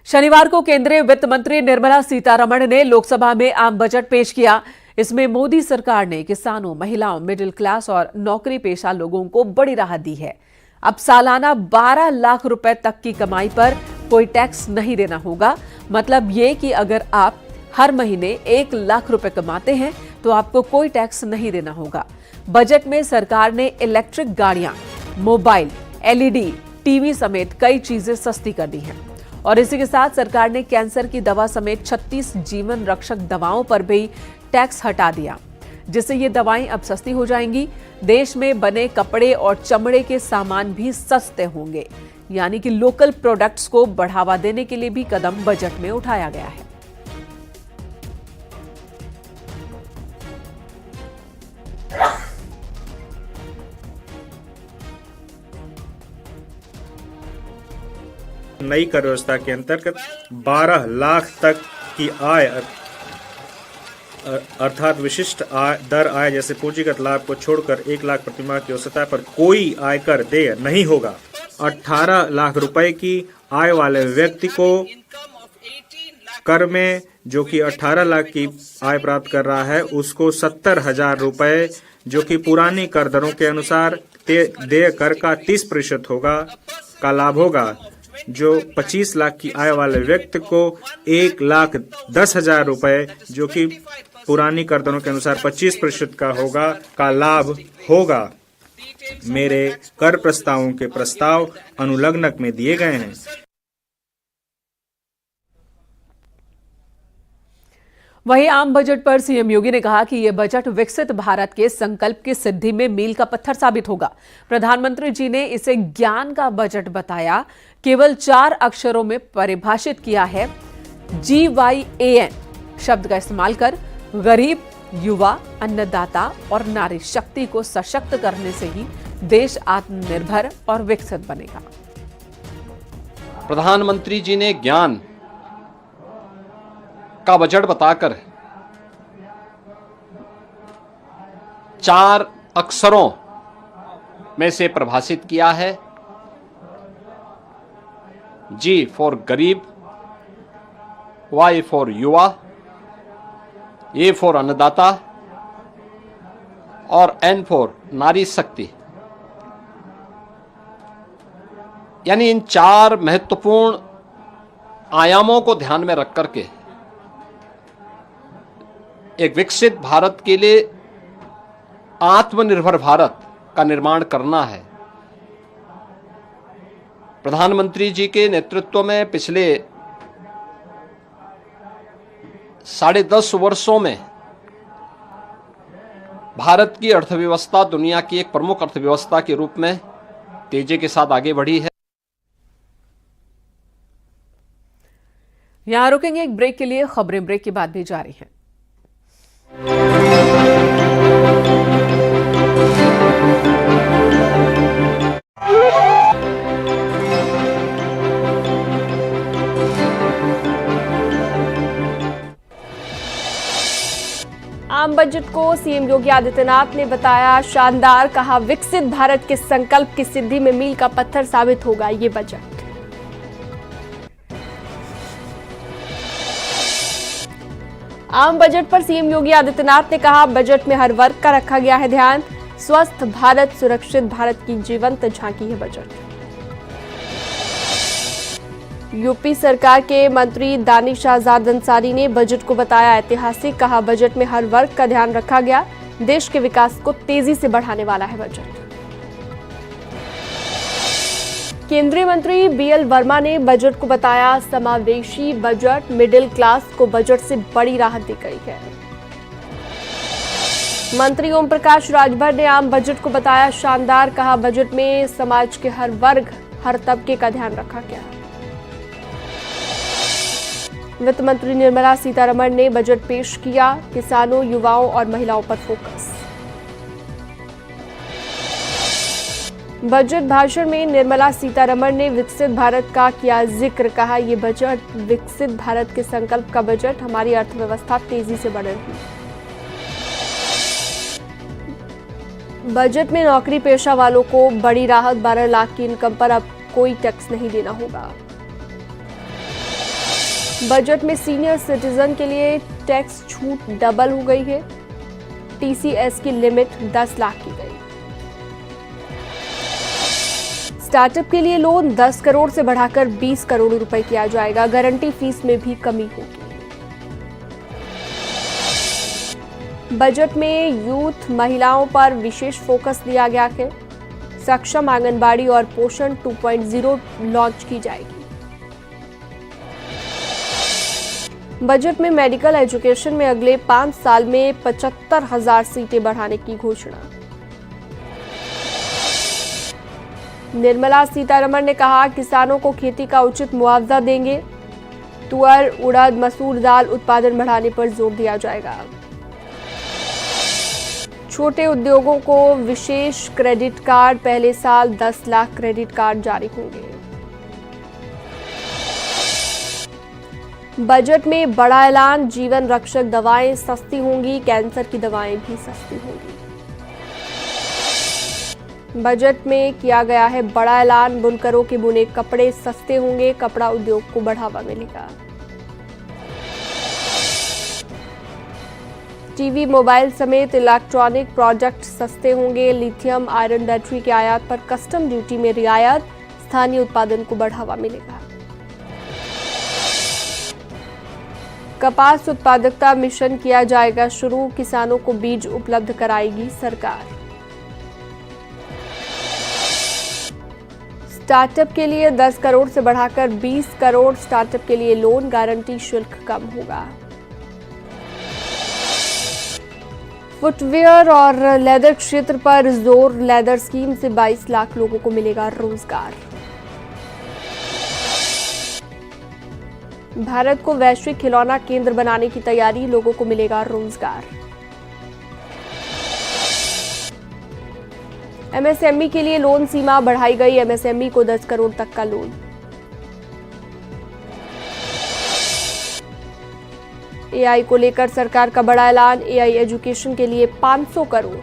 शनिवार को केंद्रीय वित्त मंत्री निर्मला सीतारमण ने लोकसभा में आम बजट पेश किया। इसमें मोदी सरकार ने किसानों, महिलाओं, मिडिल क्लास और नौकरी पेशा लोगों को बड़ी राहत दी है। अब सालाना 12 लाख रुपए तक की कमाई पर कोई टैक्स नहीं देना होगा। मतलब ये कि अगर आप हर महीने 1 लाख रुपए कमाते हैं तो आपको कोई टैक्स नहीं देना होगा। बजट में सरकार ने इलेक्ट्रिक गाड़ियां, मोबाइल, एलईडी, टीवी समेत कई चीजें सस्ती कर दी हैं। और इसी के साथ सरकार ने कैंसर की दवा समेत 36 जीवन रक्षक दवाओं पर भी टैक्स हटा दिया, जिससे ये दवाएं अब सस्ती हो जाएंगी। देश में बने कपड़े और चमड़े के सामान भी सस्ते होंगे, यानी कि लोकल प्रोडक्ट्स को बढ़ावा देने के लिए भी कदम बजट में उठाया गया है। नई कर व्यवस्था के अंतर्गत 12 लाख तक की आय अर्थात विशिष्ट दर आय जैसे पूंजीगत लाभ को छोड़कर 1 लाख प्रतिमाह की औसत आय पर कोई आयकर देय नहीं होगा। 18 लाख रुपए की आय वाले व्यक्ति को कर में, जो कि 18 लाख की आय प्राप्त कर रहा है, उसको 70,000 रुपए जो कि पुरानी कर दरों के अनुसार देय कर का 30% होगा का लाभ होगा। जो 25 लाख की आय वाले व्यक्ति को 1,10,000 रुपए जो कि पुरानी कर दरों के अनुसार 25% का होगा का लाभ होगा। मेरे कर प्रस्तावों के प्रस्ताव अनुलग्नक में दिए गए हैं। वहीं आम बजट पर सीएम योगी ने कहा कि यह बजट विकसित भारत के संकल्प की सिद्धि में मील का पत्थर साबित होगा। प्रधानमंत्री जी ने इसे ज्ञान का बजट बताया। केवल 4 अक्षरों में परिभाषित किया है। GYAN शब्द का इस्तेमाल कर गरीब, युवा, अन्नदाता और नारी शक्ति को सशक्त करने से ही देश आत्मनिर्भर और विकसित बनेगा। प्रधानमंत्री जी ने ज्ञान का बजट बताकर 4 अक्षरों में से परिभाषित किया है। G फॉर गरीब, Y फॉर युवा, A फॉर अन्नदाता और N फॉर नारी शक्ति। यानी इन 4 महत्वपूर्ण आयामों को ध्यान में रख करके एक विकसित भारत के लिए आत्मनिर्भर भारत का निर्माण करना है। प्रधानमंत्री जी के नेतृत्व में पिछले 10.5 वर्षों में भारत की अर्थव्यवस्था दुनिया की एक प्रमुख अर्थव्यवस्था के रूप में तेजी के साथ आगे बढ़ी है। यहां रुकेंगे एक ब्रेक के लिए। खबरें ब्रेक के बाद भी जारी हैं। आम बजट को सीएम योगी आदित्यनाथ ने बताया शानदार। कहा विकसित भारत के संकल्प की सिद्धि में मील का पत्थर साबित होगा ये बजट। आम बजट पर सीएम योगी आदित्यनाथ ने कहा बजट में हर वर्ग का रखा गया है ध्यान। स्वस्थ भारत, सुरक्षित भारत की जीवंत झांकी है बजट। यूपी सरकार के मंत्री दानिश आजाद अंसारी ने बजट को बताया ऐतिहासिक। कहा बजट में हर वर्ग का ध्यान रखा गया। देश के विकास को तेजी से बढ़ाने वाला है बजट। केंद्रीय मंत्री बीएल वर्मा ने बजट को बताया समावेशी बजट। मिडिल क्लास को बजट से बड़ी राहत दी गई है। मंत्री ओम प्रकाश राजभर ने आम बजट को बताया शानदार। कहा बजट में समाज के हर वर्ग, हर तबके का ध्यान रखा गया। वित्त मंत्री निर्मला सीतारमण ने बजट पेश किया। किसानों, युवाओं और महिलाओं पर फोकस। बजट भाषण में निर्मला सीतारमण ने विकसित भारत का किया जिक्र। कहा यह बजट विकसित भारत के संकल्प का बजट। हमारी अर्थव्यवस्था तेजी से बढ़ रही है। बजट में नौकरी पेशा वालों को बड़ी राहत। 12 लाख की इनकम पर अब कोई टैक्स नहीं देना होगा। बजट में सीनियर सिटीजन के लिए टैक्स छूट डबल हो गई है। टीसीएस की लिमिट 10 लाख की गई। स्टार्टअप के लिए लोन 10 करोड़ से बढ़ाकर 20 करोड़ रुपए किया जाएगा। गारंटी फीस में भी कमी होगी। बजट में यूथ महिलाओं पर विशेष फोकस दिया गया है। सक्षम आंगनबाड़ी और पोषण 2.0 लॉन्च की जाएगी। बजट में मेडिकल एजुकेशन में अगले 5 साल में 75,000 सीटें बढ़ाने की घोषणा। निर्मला सीतारमण ने कहा, किसानों को खेती का उचित मुआवजा देंगे। तुअर, उड़द, मसूर दाल उत्पादन बढ़ाने पर जोर दिया जाएगा। छोटे उद्योगों को विशेष क्रेडिट कार्ड, पहले साल 10 लाख क्रेडिट कार्ड जारी होंगे। बजट में बड़ा ऐलान, जीवन रक्षक दवाएं सस्ती होंगी, कैंसर की दवाएं भी सस्ती होंगी। बजट में किया गया है बड़ा ऐलान, बुनकरों के बुने कपड़े सस्ते होंगे, कपड़ा उद्योग को बढ़ावा मिलेगा। टीवी, मोबाइल समेत इलेक्ट्रॉनिक प्रोडक्ट सस्ते होंगे। लिथियम आयरन बैटरी के आयात पर कस्टम ड्यूटी में रियायत, स्थानीय उत्पादन को बढ़ावा मिलेगा। कपास उत्पादकता मिशन किया जाएगा शुरू, किसानों को बीज उपलब्ध कराएगी सरकार। स्टार्टअप के लिए 10 करोड़ से बढ़ाकर 20 करोड़, स्टार्टअप के लिए लोन, गारंटी शुल्क कम होगा। फुटवेयर और लेदर क्षेत्र पर जोर, लेदर स्कीम से 22 लाख लोगों को मिलेगा रोजगार। भारत को वैश्विक खिलौना केंद्र बनाने की तैयारी, लोगों को मिलेगा रोजगार। एमएसएमई के लिए लोन सीमा बढ़ाई गई, एमएसएमई को 10 करोड़ तक का लोन। एआई को लेकर सरकार का बड़ा ऐलान, एआई एजुकेशन के लिए 500 करोड़।